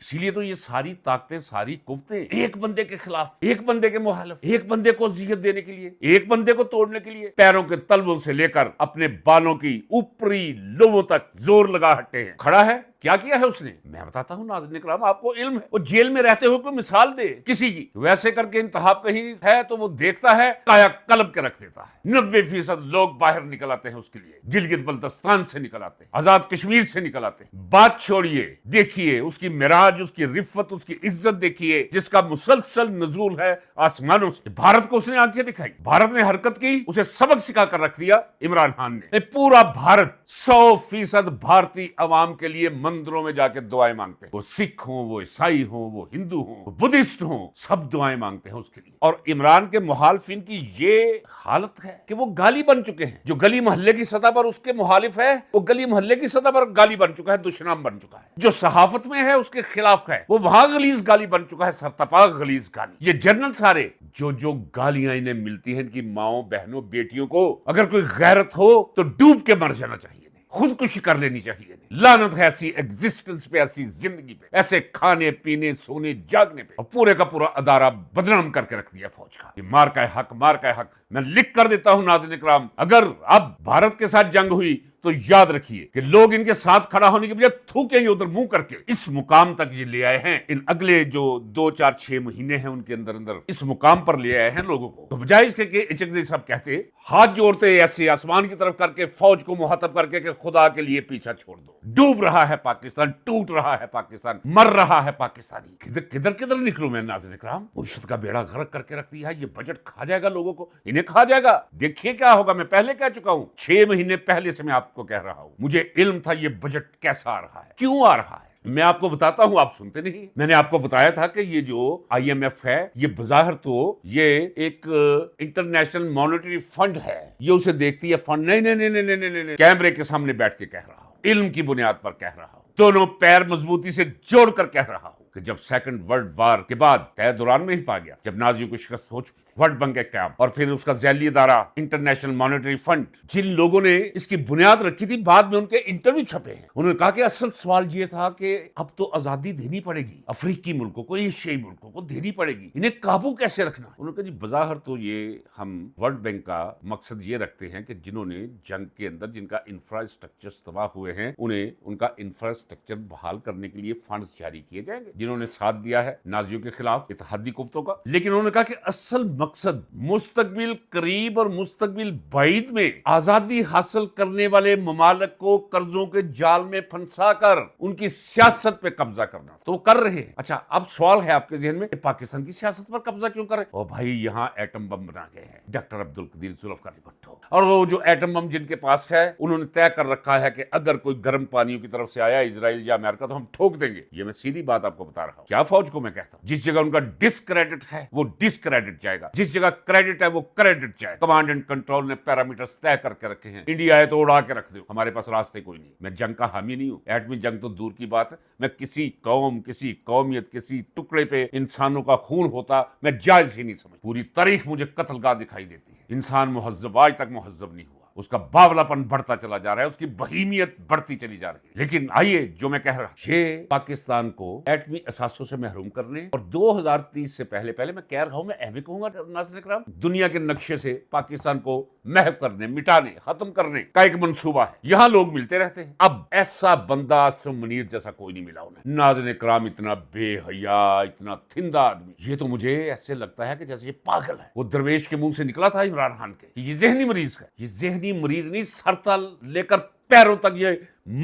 اسی لیے تو یہ ساری طاقتیں، ساری قوتیں ایک بندے کے خلاف، ایک بندے کے مخالف، ایک بندے کو اذیت دینے کے لیے، ایک بندے کو توڑنے کے لیے پیروں کے تلووں سے لے کر اپنے بالوں کی اوپری لوبوں تک زور لگا ہٹے ہیں۔ کھڑا ہے، کیا کیا ہے اس نے؟ میں بتاتا ہوں ناظرین اکرام، آپ کو علم ہے، وہ جیل میں رہتے ہوئے کوئی مثال دے کسی کی، ویسے کر کے انتخاب کہیں ہے تو وہ دیکھتا ہے، کایا قلب کے رکھ دیتا ہے۔ 90% لوگ باہر نکل آتے ہیں اس کے لیے، گلگت بلتستان سے نکل آتے ہیں، آزاد کشمیر سے نکل آتے ہیں۔ بات چھوڑیے، دیکھیے اس کی معراج، اس کی رفت، اس کی عزت دیکھیے، جس کا مسلسل نزول ہے آسمانوں سے۔ بھارت کو اس نے آنکھیں دکھائی، بھارت نے حرکت کی، اسے سبق سکھا کر رکھ دیا عمران خان نے۔ پورا بھارت 100% بھارتی عوام کے لیے مندروں میں جا کے دعائیں مانگتے ہیں، وہ سکھ ہوں، وہ عیسائی ہوں، وہ ہندو ہوں، وہ بدھسٹ ہوں، سب دعائیں مانگتے ہیں اس کے لیے۔ اور عمران کے مخالفین کی یہ حالت ہے کہ وہ گالی بن چکے ہیں۔ جو گلی محلے کی سطح پر اس کے مخالف ہے، وہ گلی محلے کی سطح پر گالی بن چکا ہے، دشنام بن چکا ہے۔ جو صحافت میں ہے اس کے خلاف ہے، وہ وہاں غلیظ گالی بن چکا ہے، سرتپا غلیظ گالی۔ یہ جنرل سارے جو گالیاں انہیں ملتی ہیں ان کی ماؤں، بہنوں، بیٹیوں کو، اگر کوئی غیرت ہو تو ڈوب کے مر جانا چاہیے، خودکشی کر لینی چاہیے۔ لعنت ہے ایسی ایگزسٹنس پہ، ایسی زندگی پہ، ایسے کھانے پینے سونے جاگنے پہ، اور پورے کا پورا ادارہ بدنام کر کے رکھ دیا فوج کا۔ یہ مار کا حق، مار کا حق۔ میں لکھ کر دیتا ہوں ناظرین اکرام، اگر اب بھارت کے ساتھ جنگ ہوئی تو یاد رکھیے کہ لوگ ان کے ساتھ کھڑا ہونے کے بجائے تھوکیں گے ادھر منہ کر کے۔ اس مقام تک یہ لے آئے ہیں، ان اگلے جو 2 4 6 مہینے ہیں ان کے اندر اس مقام پر لے آئے ہیں لوگوں کو۔ تو بجائے اس کے کہ اچکزئی صاحب کہتے، ہاتھ جوڑتے ایسے آسمان کی طرف کر کے، فوج کو مخاطب کر کے کہ خدا کے لیے پیچھا چھوڑ دو، ڈوب رہا ہے پاکستان، ٹوٹ رہا ہے پاکستان، مر رہا ہے پاکستانی۔ کدھر نکلوں میں ناظرین اکرام؟ معیشت کا بیڑا غرق کر کے رکھ دیا ہے۔ یہ بجٹ کھا جائے گا لوگوں کو، انہیں کھا جائے گا۔ دیکھیے کیا ہوگا، میں پہلے کہہ چکا ہوں، 6 مہینے پہلے سے میں آپ کو کہہ رہا ہوں، مجھے علم تھا یہ بجٹ کیسا آ رہا ہے، کیوں آ رہا ہے۔ میں آپ کو بتاتا ہوں، آپ سنتے نہیں۔ میں نے آپ کو بتایا تھا کہ یہ جو IMF ہے، یہ بظاہر تو یہ ایک انٹرنیشنل مانیٹری فنڈ ہے، یہ اسے دیکھتی ہے فنڈ، نہیں، کیمرے کے سامنے بیٹھ کے کہہ رہا ہوں، علم کی بنیاد پر کہہ رہا ہوں، دونوں پیر مضبوطی سے جوڑ کر کہہ رہا ہوں کہ جب سیکنڈ ورلڈ وار کے بعد طے دوران میں ہی پا گیا، جب نازیوں کو شکست ہو چکی تھی، ورلڈ بینک کے قیام، اور پھر اس کا ذیلی ادارہ انٹرنیشنل مانیٹری فنڈ، جن لوگوں نے اس کی بنیاد رکھی تھی، بعد میں ان کے انٹرویو چھپے ہیں، انہوں نے کہا کہ اصل سوال یہ تھا کہ اب تو آزادی دینی پڑے گی افریقی ملکوں کو، ایشیائی ملکوں کو دینی پڑے گی، انہیں قابو کیسے رکھنا۔ انہوں نے کہا جی بظاہر تو یہ ہم ورلڈ بینک کا مقصد یہ رکھتے ہیں کہ جنہوں نے جنگ کے اندر جن کا انفراسٹرکچر تباہ ہوئے ہیں، انہیں ان کا انفراسٹرکچر بحال کرنے کے لیے فنڈز جاری کیے جائیں گے، جنہوں نے ساتھ دیا ہے نازیوں کے خلاف اتحادی قوتوں کا۔ لیکن انہوں نے کہا کہ اصل مقصد مستقبل قریب اور مستقبل بعید میں آزادی حاصل کرنے والے ممالک کو قرضوں کے جال میں پھنسا کر ان کی سیاست پہ قبضہ کرنا، تو وہ کر رہے ہیں۔ اچھا، اب سوال ہے آپ کے ذہن میں کہ پاکستان کی سیاست پر قبضہ کیوں کرے؟ او بھائی، یہاں ایٹم بم بنا گئے ہیں ڈاکٹر عبدالقدیر ذوالفقار علی بھٹو، اور وہ جو ایٹم بم جن کے پاس ہے، انہوں نے طے کر رکھا ہے کہ اگر کوئی گرم پانیوں کی طرف سے آیا اسرائیل یا امریکہ تو ہم ٹھوک دیں گے۔ یہ میں سیدھی بات آپ کو بتا رہا ہوں، کیا فوج کو میں کہتا ہوں، جس جگہ ان کا ڈسکریڈٹ ہے وہ ڈسکریڈٹ جائے گا، جس جگہ کریڈٹ ہے وہ کریڈٹ جائے۔ کمانڈ اینڈ کنٹرول نے پیرامیٹرز طے کر کے رکھے ہیں، انڈیا ہے تو اڑا کے رکھ دو، ہمارے پاس راستے کوئی نہیں۔ میں جنگ کا حامی نہیں ہوں، ایٹمی جنگ تو دور کی بات ہے، میں کسی قوم، کسی قومیت، کسی ٹکڑے پہ انسانوں کا خون ہوتا میں جائز ہی نہیں سمجھ۔ پوری تاریخ مجھے قتل گاہ دکھائی دیتی ہے، انسان مہذب آج تک مہذب نہیں ہوا، اس کا باولاپن بڑھتا چلا جا رہا ہے، اس کی بہیمیت بڑھتی چلی جا رہی ہے۔ لیکن آئیے، جو میں کہہ رہا ہوں، یہ پاکستان کو ایٹمی اثاثوں سے محروم کرنے اور 2030 سے پہلے میں کہہ رہا ہوں، میں اہم کہوں گا ناظرین اکرام، دنیا کے نقشے سے پاکستان کو محو کرنے، مٹانے، ختم کرنے کا ایک منصوبہ ہے۔ یہاں لوگ ملتے رہتے ہیں، اب ایسا بندہ عاصم منیر جیسا کوئی نہیں ملا انہیں۔ ناظرین اکرام، اتنا بے حیا، اتنا تھندا آدمی، یہ تو مجھے ایسے لگتا ہے کہ جیسے یہ پاگل ہے۔ وہ درویش کے منہ سے نکلا تھا عمران خان کے، یہ ذہنی مریض ہے، یہ ذہنی مریض نہیں، سر تل لے کر پیروں تک یہ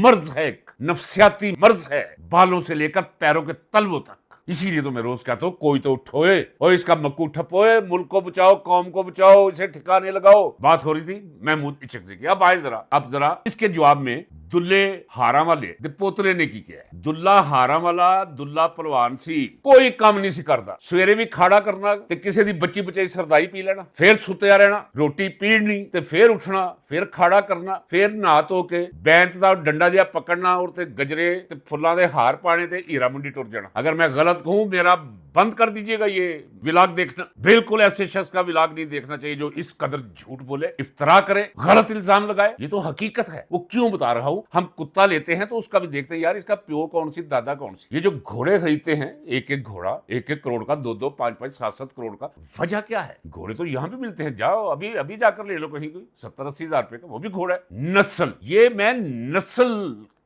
مرض ہے، ایک نفسیاتی مرض ہے، بالوں سے لے کر پیروں کے تلووں تک۔ اسی لیے تو میں روز کہتا ہوں، کوئی تو اٹھوئے اور اس کا مکو ٹھپوئے، ملک کو بچاؤ، قوم کو بچاؤ، اسے ٹھکانے لگاؤ۔ بات ہو رہی تھی محمود اچکزئی کی، اب آئے ذرا اس کے جواب میں دلے ہارام والے دے پوترے نے کی کیا ہے۔ دلہ ہارام والا دلہ پلوان سی کوئی کام نہیں سی کردا، سویرے بھی کھاڑا کرنا تے کسے دی بچی بچائی سردائی پی لینا، پھر ستیا رہنا، روٹی پیڑنی تے پھر اٹھنا، پھر کھاڑا کرنا، پھر نہا دھو کے بینت دا ڈنڈا جہا پکڑنا اور تے گجرے تے پھلاں دے ہار پانے تے ہیرا منڈی ٹر جانا۔ اگر میں غلط کہوں میرا بند کر دیجئے گا یہ ولاگ دیکھنا، بالکل ایسے شخص کا ولاگ نہیں دیکھنا چاہیے جو اس قدر جھوٹ بولے، افترا کرے، غلط الزام لگائے۔ یہ تو حقیقت ہے۔ وہ کیوں بتا رہا ہوں؟ بتاؤں, ہم کتا لیتے ہیں تو اس کا بھی دیکھتے ہیں یار اس کا پیو کون سی دادا کون سی. یہ جو گھوڑے خریدتے ہیں, ایک ایک گھوڑا 1-1 کروڑ کا, 2-2, 5-5, 7-7 کروڑ کا, وجہ کیا ہے؟ گھوڑے تو یہاں بھی ملتے ہیں, جاؤ ابھی جا کر لے لو کہیں کوئی 70-80 ہزار روپے کا, وہ بھی گھوڑا ہے. نسل, یہ میں نسل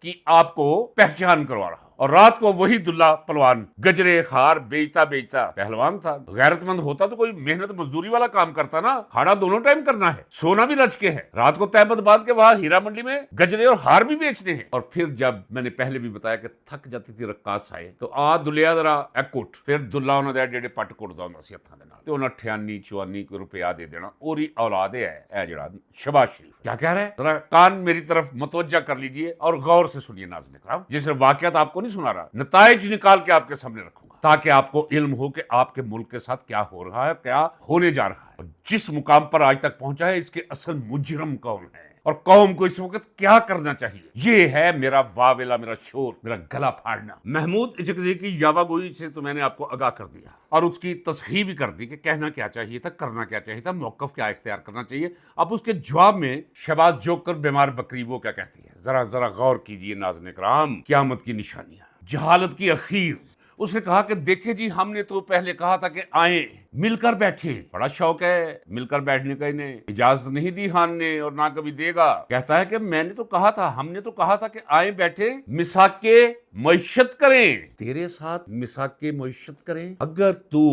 کی آپ کو پہچان کروا رہا ہوں. اور رات کو وہی دلہ پلوان گجرے خار بیچتا پہلوان تھا. غیرت مند ہوتا تو کوئی محنت مزدوری والا کام کرتا نا. کھانا دونوں ٹائم کرنا ہے, سونا بھی رچ کے ہے, رات کو تہبند باندھ کے وہاں ہیرا منڈی میں گجرے اور ہار بھی بیچنے ہیں. اور پھر جب میں نے پہلے بھی بتایا کہ تھک جاتی تھی رقاص آئے تو دلیا ذرا ایکٹ, پھر دلہ انہوں نے جڑے پٹ کٹدا ہوندا سی ہتھاں دے نال, تے انہاں 58-54 روپیہ دے دینا. اوری اولاد ہے اے جڑا شباز شریف. کیا کہہ رہا ہے؟ ذرا کان میری طرف متوجہ کر لیجئے اور غور سے سنیے ناظرین کرام. جس واقعات آپ کو نہیں سنا رہا, نتائج نکال کے آپ کے سامنے رکھوں گا تاکہ آپ کو علم ہو کہ آپ کے ملک کے ساتھ کیا ہو رہا ہے, کیا ہونے جا رہا ہے, اور جس مقام پر آج تک پہنچا ہے اس کے اصل مجرم کون ہے, اور قوم کو اس وقت کیا کرنا چاہیے. یہ ہے میرا واویلا, میرا شور, میرا گلا پھاڑنا. محمود اچکزئی کی یاوا گوئی سے تو میں نے آپ کو آگاہ کر دیا اور اس کی تصحیح بھی کر دی کہ کہنا کیا چاہیے تھا, کرنا کیا چاہیے تھا, موقف کیا اختیار کرنا چاہیے. اب اس کے جواب میں شہباز جوکر بیمار بکری وہ کیا کہتی ہے, ذرا غور کیجئے ناظرین کرام. قیامت کی نشانیاں, جہالت کی اخیر. اس نے کہا کہ دیکھیں جی, ہم نے تو پہلے کہا تھا کہ آئیں مل کر بیٹھے. بڑا شوق ہے مل کر بیٹھنے کا, انہیں اجازت نہیں دی خان نے اور نہ کبھی دے گا. کہتا ہے کہ میں نے تو کہا تھا, ہم نے تو کہا تھا کہ آئیں بیٹھے مساق کے معیشت کریں, تیرے ساتھ مساق کے معیشت کریں. اگر تو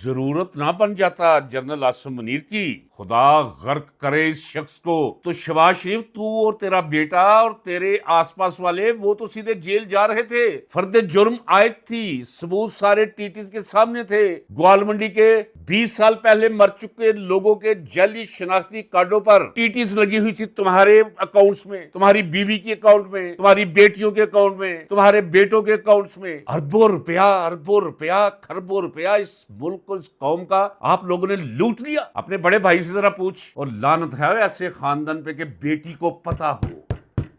ضرورت نہ بن جاتا جنرل عاصم منیر کی, خدا غرق کرے اس شخص کو, تو شہباز شریف تو اور تیرا بیٹا اور تیرے آس پاس والے وہ تو سیدھے جیل جا رہے تھے. فرد جرم عائد تھی, ثبوت سارے ٹیٹیز کے سامنے تھے. گوال منڈی کے 20 سال پہلے مر چکے لوگوں کے جعلی شناختی کارڈوں پر ٹیٹیز لگی ہوئی تھی تمہارے اکاؤنٹس میں, تمہاری بیوی کے اکاؤنٹ میں, تمہاری بیٹیوں کے اکاؤنٹ میں, تمہارے بیٹوں کے اکاؤنٹس میں. اربوں روپیہ کھربوں روپیہ اس ملک کو, اس قوم کا آپ لوگوں نے لوٹ لیا. اپنے بڑے بھائی سے ذرا پوچھ, اور لعنت ہے ایسے خاندان پہ کہ بیٹی کو پتا ہو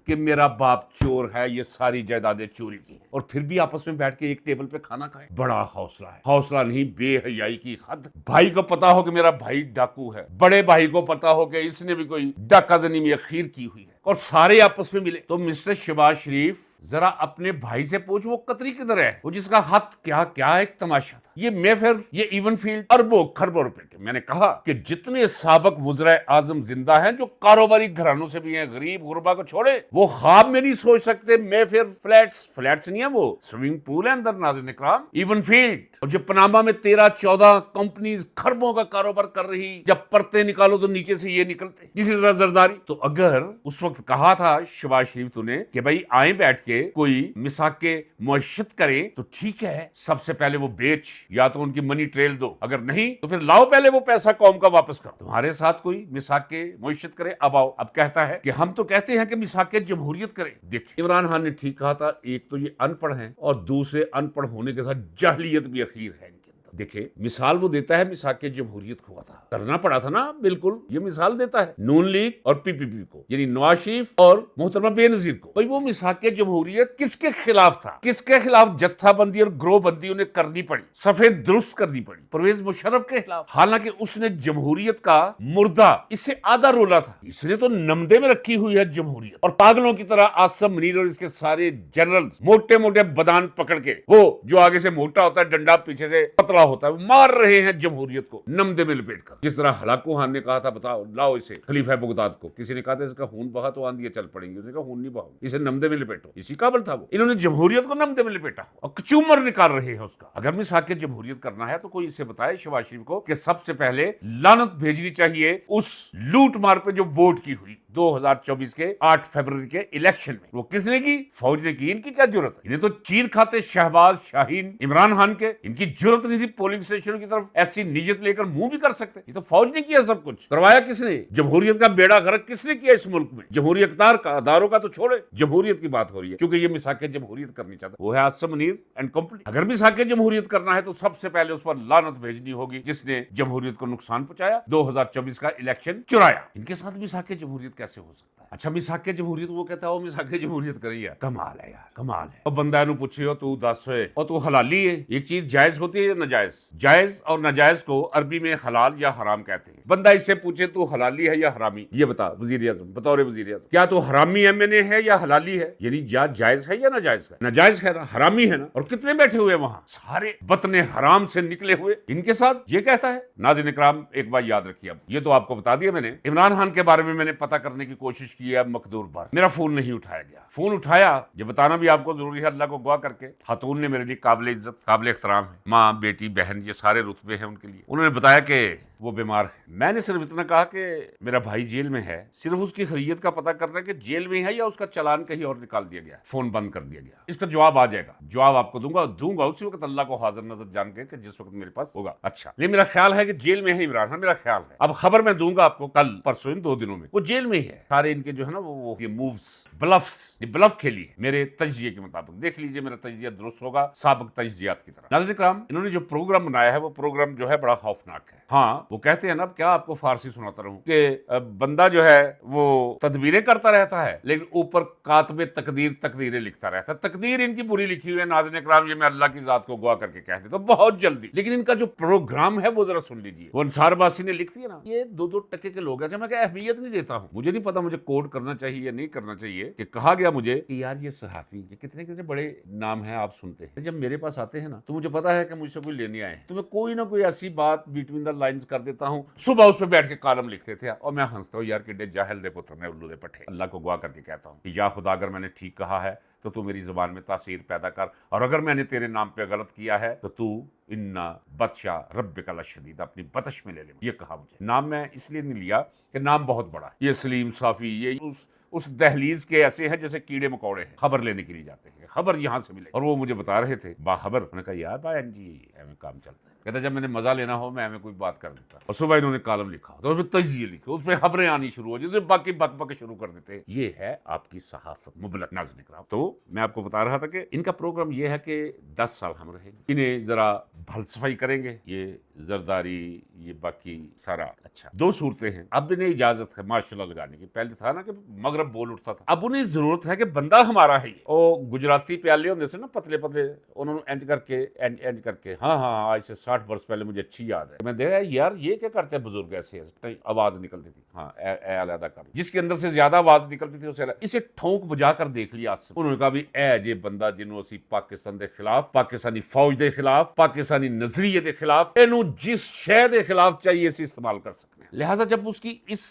کہ میرا باپ چور ہے, یہ ساری جائیدادیں چوری کی, اور پھر بھی آپس میں بیٹھ کے ایک ٹیبل پہ کھانا کھائے. بڑا حوصلہ ہے, حوصلہ نہیں بے حیائی کی حد. بھائی کو پتا ہو کہ میرا بھائی ڈاکو ہے, بڑے بھائی کو پتا ہو کہ اس نے بھی کوئی ڈاکہ زنی میں اخیر کی ہوئی ہے, اور سارے آپس میں ملے. تو مسٹر شہباز شریف ذرا اپنے بھائی سے پوچھ وہ قطری کدھر ہے, وہ جس کا ہاتھ کیا ایک تماشا تھا. یہ محفر, یہ ایون فیلڈ اربوں کھربوں روپے کے. میں نے کہا کہ جتنے سابق وزرائے اعظم زندہ ہیں جو کاروباری گھرانوں سے بھی ہیں, غریب غربا کو چھوڑے, وہ خواب میں نہیں سوچ سکتے محفر فلیٹس نہیں ہے, وہ سوئمنگ پول ہے اندر ناظرین اکرام, ایون فیلڈ. اور جب پناما میں 13-14 کمپنیز کھربوں کا کاروبار کر رہی, جب پرتے نکالو تو نیچے سے یہ نکلتے, اسی طرح زرداری. تو اگر اس وقت کہا تھا شہباز شریف تو نے کہ بھائی آئیں بیٹھ کے کوئی مساق کے معیشت کریں, تو ٹھیک ہے, سب سے پہلے وہ بیچ, یا تو ان کی منی ٹریل دو, اگر نہیں تو پھر لاؤ پہلے وہ پیسہ قوم کا واپس کرو. تمہارے ساتھ کوئی مساق کے معیشت کرے, اب آؤ. اب کہتا ہے کہ ہم تو کہتے ہیں کہ مساق کے جمہوریت کرے. دیکھ, عمران خان نے ٹھیک کہا تھا, ایک تو یہ ان پڑھ ہیں اور دوسرے ان پڑھ ہونے کے ساتھ جاہلیت بھی اخیر ہے. دیکھیں مثال وہ دیتا ہے مساق جمہوریت ہوا تھا, کرنا پڑا تھا نا, بالکل یہ مثال دیتا ہے نون لیگ اور پی پی پی کو, یعنی نواز شریف اور محترمہ بے نظیر کو. بھائی وہ مساق جمہوریت کس کے خلاف تھا, کس کے خلاف جتھا بندی اور گروہ بندی انہیں کرنی پڑی, سفید درست کرنی پڑی, پرویز مشرف کے خلاف. حالانکہ اس نے جمہوریت کا مردہ اس سے آدھا رولا تھا, اس نے تو نمدے میں رکھی ہوئی ہے جمہوریت, اور پاگلوں کی طرح عاصم منیر اور اس کے سارے جنرل موٹے موٹے بدان پکڑ کے, وہ جو آگے سے موٹا ہوتا ہے ڈنڈا پیچھے سے پتلا ہوتا ہے, وہ مار رہے ہیں جمہوریت کو نمدے میں لپیٹ کر. جس طرح ہلاکو خان نے کہا تھا, بتاؤ لاؤ اسے خلیفہ بغداد کو, کسی نے کہا تھا اس کا خون بہا تو آندھیاں چل پڑیں گی, اس نے کہا خون نہیں بہاؤ, اسے نمدے میں لپیٹو. اسی قابل تھا وہ. انہوں نے جمہوریت کو نمدے میں لپیٹا اور کچومر نکال رہے ہیں اس کا. اگر مساق جمہوریت کرنا ہے تو کوئی اسے بتائے شہباز شریف کو کہ سب سے پہلے لعنت بھیجنی چاہیے اس لوٹ مار پہ جو ووٹ کی ہوئی 2024 کے 8 فروری کے الیکشن میں. وہ کس نے کی؟ فوج نے کی. ان کی کیا جرت ہے, انہیں تو چیر کھاتے شہباز, شاہین, عمران خان کے, ان کی جرت نہیں تھی پولنگ اسٹیشنوں کی طرف ایسی نیت لے کر منہ بھی کر سکتے. یہ تو فوج نے کیا, سب کچھ کروایا کس نے, جمہوریت کا بیڑا غرق کس نے کیا اس ملک میں. جمہوری اقدار کا اداروں کا تو چھوڑے, جمہوریت کی بات ہو رہی ہے, کیونکہ یہ مساق جمہوریت کرنی چاہتا وہ ہے عاصم منیر اینڈ کمپنی. اگر مساق جمہوریت کرنا ہے تو سب سے پہلے اس پر لعنت بھیجنی ہوگی جس نے جمہوریت کو نقصان پہنچایا, 2024 کا الیکشن چرایا. ان کے ساتھ مساق جمہوریت کیسے کیسے ہو سکتا ہے؟ اچھا مساق جمہوریت، وہ کہتا ہے وہ مساق جمہوریت کری ہے، کمال ہے یار، کمال ہے۔ اور بندہ نو پوچھے تو دس ہوئے اور تو حلالی ہے، ایک چیز جائز ہوتی ہے یا ناجائز؟ جائز اور ناجائز کو عربی میں حلال یا حرام کہتے ہیں۔ بندہ اس سے پوچھے تو حلالی ہے یا حرامی، یہ بتا وزیر اعظم، بطور وزیر اعظم، کیا تو حرامی MNA ہے یا حلالی ہے؟ یعنی جائز ہے یا ناجائز ہے؟ ناجائز ہے نا، حرامی ہے نا۔ اور کتنے بیٹھے ہوئے وہاں، سارے بطن حرام سے نکلے ہوئے، ان کے ساتھ یہ کہتا ہے۔ ناظرین اکرام ایک بات یاد رکھیے، اب یہ تو آپ کو بتا دیا میں نے، عمران خان کے بارے میں نے پتہ کرنے کی کوشش کی ہے مقدور بار، میرا فون نہیں اٹھایا گیا۔ فون اٹھایا، یہ بتانا بھی آپ کو ضروری ہے، اللہ کو گواہ کر کے، خاتون نے میرے لیے قابل عزت قابل احترام ہے، ماں بیٹی بہن یہ سارے رتبے ہیں ان کے لیے، انہوں نے بتایا کہ وہ بیمار ہے۔ میں نے صرف اتنا کہا کہ میرا بھائی جیل میں ہے، صرف اس کی خیریت کا پتہ کرنا ہے کہ جیل میں ہے یا اس کا چلان کہیں اور نکال دیا گیا، فون بند کر دیا گیا۔ اس کا جواب آ جائے گا، جواب آپ کو دوں گا اسی وقت، اللہ کو حاضر نظر جان کے کہ جس وقت میرے پاس ہوگا۔ اچھا یہ میرا خیال ہے کہ جیل میں ہے عمران خان، میرا خیال ہے، اب خبر میں دوں گا آپ کو کل پرسوں، ان 2 دنوں میں وہ جیل میں ہی ہے۔ سارے ان کے جو ہے نا وہ یہ مووز بلف کھیلی ہے میرے تجزیے کے مطابق، دیکھ لیجئے میرا تجزیہ درست ہوگا سابق تجزیات کی طرح۔ ناظرین اکرام انہوں نے جو پروگرام بنایا ہے وہ پروگرام جو ہے بڑا خوفناک ہے۔ ہاں وہ کہتے ہیں نا، کیا آپ کو فارسی سناتا رہوں کہ بندہ جو ہے وہ تدبیریں کرتا رہتا ہے لیکن اوپر کاتب تقدیریں لکھتا رہتا ہے۔ تقدیر ان کی بری لکھی ہوئی ہے ناظرین اکرام، یہ میں اللہ کی ذات کو گواہ کر کے کہہ دیتا ہوں بہت جلدی، لیکن ان کا جو پروگرام ہے وہ ذرا سن لیجئے۔ وہ انصار باسی نے لکھ دیا نا، یہ 2 ٹکے کے لوگ ہیں، میں کہ اہمیت نہیں دیتا ہوں، مجھے نہیں پتا مجھے کوڈ کرنا چاہیے یا نہیں کرنا چاہیے، کہ کہا گیا مجھے کہ یار یہ صحافی، یہ کتنے بڑے نام ہیں آپ سنتے ہیں، جب میرے پاس آتے ہیں نا تو مجھے پتا ہے کہ مجھ سے کوئی لینے آئے ہیں، تو میں کوئی نہ کوئی ایسی بات بٹوین دا لائنز کر دیتا ہوں۔ صبح اس پہ بیٹھ کے کالم لکھتے تھے اور میں ہنستا ہوں، یار کڈے جاہل دے پتر نے الو دے پٹھے۔ اللہ کو گواہ کر کے کہتا ہوں کہ یا خدا اگر میں نے ٹھیک کہا ہے تو میری زبان میں تاثیر پیدا کر، اور اگر میں نے تیرے نام پہ غلط کیا ہے تو انا بطشا ربک لشدید، اپنی بطش میں لے لے۔ یہ کہا مجھے، نام میں اس لیے نہیں لیا کہ نام بہت بڑا، یہ سلیم صافی، یہ اس دہلیز کے ایسے ہیں جیسے کیڑے مکوڑے ہیں، خبر لینے کے لیے جاتے ہیں، خبر یہاں سے ملے، اور وہ مجھے بتا رہے تھے باخبر، انہوں نے کہا یار بھائی جی ہمیں کام چلتا ہے، کہتا جب میں نے مزہ لینا ہو میں ہمیں کوئی بات کر دیتا، اور صبح انہوں نے کالم لکھا تو اس پہ تجزیے لکھے، اس پہ خبریں آنی شروع ہو جاتی، باقی بک شروع کر دیتے۔ یہ ہے آپ کی صحافت مبلغ ناظرین اکرام۔ تو میں آپ کو بتا رہا تھا کہ ان کا پروگرام یہ ہے کہ 10 سال ہم رہیں گے، انہیں ذرا بھلسفائی کریں گے، یہ زرداری یہ باقی سارا۔ اچھا 2 صورتیں ہیں، اب انہیں اجازت ہے ماشاءاللہ لگانے کی، پہلے تھا نا کہ مغرب بول اٹھتا تھا، اب انہیں ضرورت ہے کہ بندہ ہمارا ہے، اور گجراتی پیالے ہوندے سے نا پتلے پتلے، انہوں نے انج کر کے ہاں آج سے 60 برس پہلے مجھے اچھی یاد ہے، میں دیکھا یار یہ کیا کرتے ہیں بزرگ، ایسے آواز نکلتی تھی، ہاں اے علیحدہ کر، جس کے اندر سے زیادہ آواز نکلتی تھی اسے ٹھونک بجا کر دیکھ لیا۔ انہوں نے کہا بھی اے جے بندہ جنوں اسی پاکستان دے خلاف، پاکستانی فوج دے خلاف، پاکستانی نظریے دے خلاف، اینو جس شے دے خلاف چاہیے اسے استعمال کر سکتے ہیں۔ لہٰذا جب اس کی اس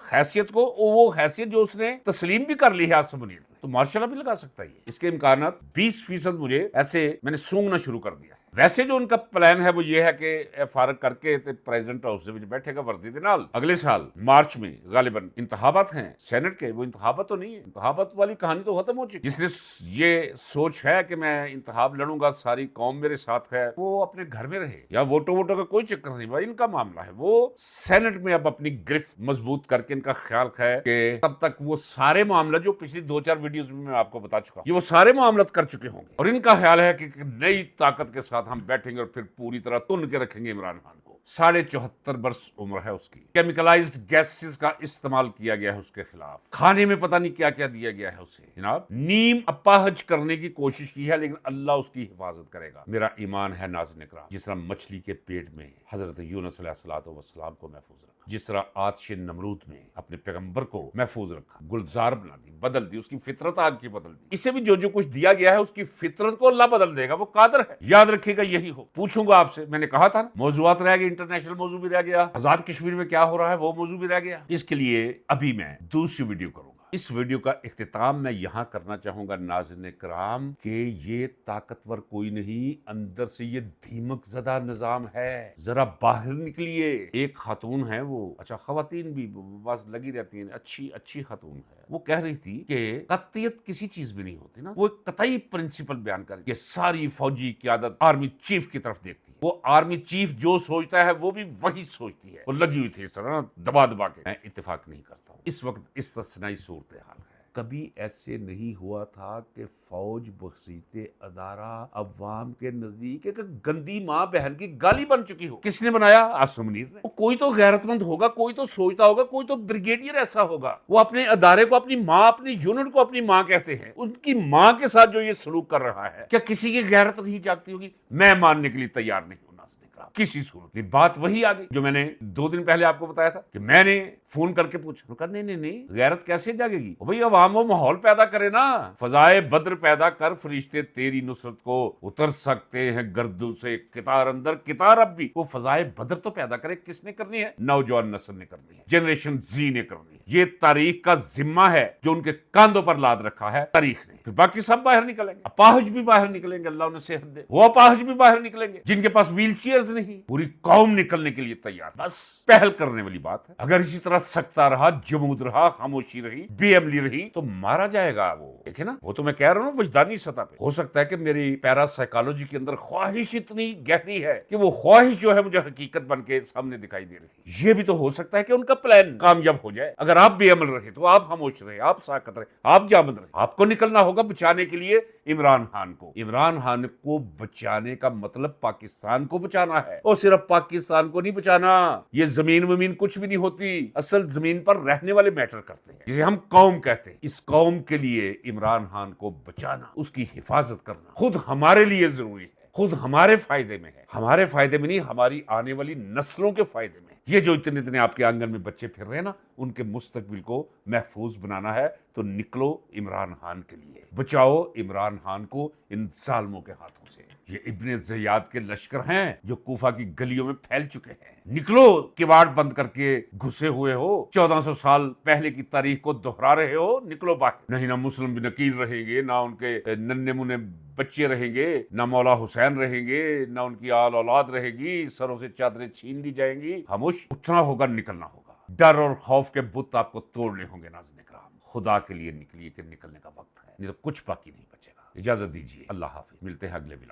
حیثیت کو، وہ حیثیت جو اس نے تسلیم بھی کر لی ہے آج سے منیر نے، تو ماشاءاللہ بھی لگا سکتا ہے یہ، اس کے امکانات 20% مجھے ایسے میں نے سونگنا شروع کر دیا۔ ویسے جو ان کا پلان ہے وہ یہ ہے کہ فارغ کر کے پریزیڈنٹ ہاؤس میں بیٹھے گا وردی دے نال، اگلے سال مارچ میں غالباً انتخابات ہیں سینٹ کے، وہ انتخابات تو نہیں ہے، انتخابات والی کہانی تو ختم ہو چکی۔ جس نے یہ سوچ ہے کہ میں انتخاب لڑوں گا ساری قوم میرے ساتھ ہے، وہ اپنے گھر میں رہے، یا ووٹوں کا کوئی چکر نہیں بھائی، ان کا معاملہ ہے، وہ سینٹ میں اب اپنی گرفت مضبوط کر کے، ان کا خیال ہے کہ تب تک وہ سارے معاملات جو پچھلی 2-4 ویڈیوز میں آپ کو بتا چکا ہوں، یہ وہ سارے معاملات کر چکے ہوں گے، اور ان کا خیال ہے کہ نئی طاقت کے ساتھ ہم بیٹھیں گے اور پھر پوری طرح تن کے رکھیں گے عمران خان کو۔ 74.5 برس عمر ہے اس کی، کیمیکلائزڈ گیسز کا استعمال کیا گیا ہے اس کے خلاف، کھانے میں پتہ نہیں کیا کیا دیا گیا ہے اسے، جناب نیم اپاہج کرنے کی کوشش کی ہے، لیکن اللہ اس کی حفاظت کرے گا۔ میرا ایمان ہے ناظرین اکرام، جس طرح مچھلی کے پیٹ میں حضرت یونس علیہ السلام کو محفوظ رکھا، جس طرح آتش نمرود میں اپنے پیغمبر کو محفوظ رکھا، گلزار بنا دی، بدل دی، اس کی فطرت آگ کی بدل دی، اسے بھی جو کچھ دیا گیا ہے اس کی فطرت کو اللہ بدل دے گا، وہ قادر ہے، یاد رکھیے گا یہی ہو۔ پوچھوں گا آپ سے، میں نے کہا تھا موضوعات رہ گئے، انٹرنیشنل موضوع بھی رہ گیا، آزاد کشمیر میں کیا ہو رہا ہے وہ موضوع بھی رہ گیا، اس کے لیے ابھی میں دوسری ویڈیو کروں گا۔ اس ویڈیو کا اختتام میں یہاں کرنا چاہوں گا ناظرین کرام کہ یہ طاقتور کوئی نہیں، اندر سے یہ دھیمک زدہ نظام ہے، ذرا باہر نکلیے۔ ایک خاتون ہے، وہ اچھا خواتین بھی بس لگی رہتی ہیں، اچھی خاتون ہے، وہ کہہ رہی تھی کہ قطعیت کسی چیز بھی نہیں ہوتی نا، وہ ایک قطعی پرنسپل بیان کر یہ ساری فوجی قیادت آرمی چیف کی طرف دیکھتی ہے، وہ آرمی چیف جو سوچتا ہے وہ بھی وہی سوچتی ہے، وہ لگی ہوئی تھی اس طرح دبا کے۔ میں اتفاق نہیں کرتا ہوں، اس وقت استثنائی صورتحال ہے، کبھی ایسے نہیں ہوا تھا کہ فوج بسیط ادارہ عوام کے نزدیک ایک گندی ماں بہن کی گالی بن چکی ہو. کس نے بنایا؟ عاصم منیر نے. کوئی تو غیرت مند ہوگا, کوئی تو سوچتا ہوگا, کوئی تو بریگیڈیئر ایسا ہوگا, وہ اپنے ادارے کو اپنی ماں, اپنی یونٹ کو اپنی ماں کہتے ہیں. ان کی ماں کے ساتھ جو یہ سلوک کر رہا ہے, کیا کسی کی غیرت نہیں جاگتی ہوگی؟ میں ماننے کے لیے تیار نہیں ہوں کسی صورت. بات وہی آ گئی جو میں نے 2 دن پہلے آپ کو بتایا تھا کہ میں نے فون کر کے پوچھا, کہا نہیں غیرت کیسے جاگے گی؟ بھئی عوام وہ ماحول پیدا کرے نا, فضائے بدر پیدا کر, فرشتے تیری نصرت کو اتر سکتے ہیں گردوں سے کتار اندر کتار اب بھی. وہ فضائے بدر تو پیدا کرے. کس نے کرنی ہے؟ نوجوان نسل نے کرنی ہے, جنریشن زی نے کرنی ہے. یہ تاریخ کا ذمہ ہے جو ان کے کاندھوں پر لاد رکھا ہے تاریخ نے. پھر باقی سب باہر نکلیں گے, اپاہج بھی باہر نکلیں گے, اللہ انہیں صحت دے, وہ اپاہج بھی باہر نکلیں گے جن کے پاس ویل چیئرز نہیں. پوری قوم نکلنے کے لیے تیار. بس پہل کرنے والی بات ہے. اگر اسی طرح سکتا رہا, جمود رہا, خاموشی رہی, بے عملی رہی تو مارا جائے گا. وہ دیکھیں نا, وہ تو میں کہہ رہا ہوں وجدانی سطح پہ. ہو سکتا ہے کہ میری پیرا سائیکالوجی کے اندر خواہش اتنی گہری ہے کہ وہ خواہش جو ہے مجھے حقیقت بن کے سامنے دکھائی دے رہی. یہ بھی تو ہو سکتا ہے کہ ان کا پلان کامیاب ہو جائے. اگر آپ بے عمل رہے تو آپ خاموش رہے, آپ ساکت رہے, آپ جامد رہے. آپ کو نکلنا ہوگا بچانے کے لیے عمران خان کو. عمران خان کو بچانے کا مطلب پاکستان کو بچانا ہے, اور صرف پاکستان کو نہیں بچانا. یہ زمین ومین کچھ بھی نہیں ہوتی, اصل زمین پر رہنے والے میٹر کرتے ہیں, جسے ہم قوم کہتے ہیں. اس قوم کے لیے عمران خان کو بچانا, اس کی حفاظت کرنا خود ہمارے لیے ضروری ہے, خود ہمارے فائدے میں ہے. ہمارے فائدے میں نہیں, ہماری آنے والی نسلوں کے فائدے میں. یہ جو اتنے آپ کے آنگن میں بچے پھر رہے ہیں نا, ان کے مستقبل کو محفوظ بنانا ہے تو نکلو عمران خان کے لیے, بچاؤ عمران خان کو ان ظالموں کے ہاتھوں سے. یہ ابن زیاد کے لشکر ہیں جو کوفہ کی گلیوں میں پھیل چکے ہیں. نکلو, کواڑ بند کر کے گھسے ہوئے ہو, 1400 سال پہلے کی تاریخ کو دہرا رہے ہو. نکلو باہر. نہیں, نہ مسلم بھی نکیل رہیں گے, نہ ان کے ننھے منھے بچے رہیں گے, نہ مولا حسین رہیں گے, نہ ان کی آل اولاد رہے گی. سروں سے چادریں چھین لی جائیں گی. خاموش, اٹھنا ہوگا, نکلنا ہوگا. ڈر اور خوف کے بت آپ کو توڑنے ہوں گے. ناظرین کرام, خدا کے لیے نکلیے کہ نکلنے کا وقت ہے, نہیں تو کچھ باقی نہیں بچے گا. اجازت دیجیے, اللہ حافظ. ملتے ہیں اگلے ولاگ.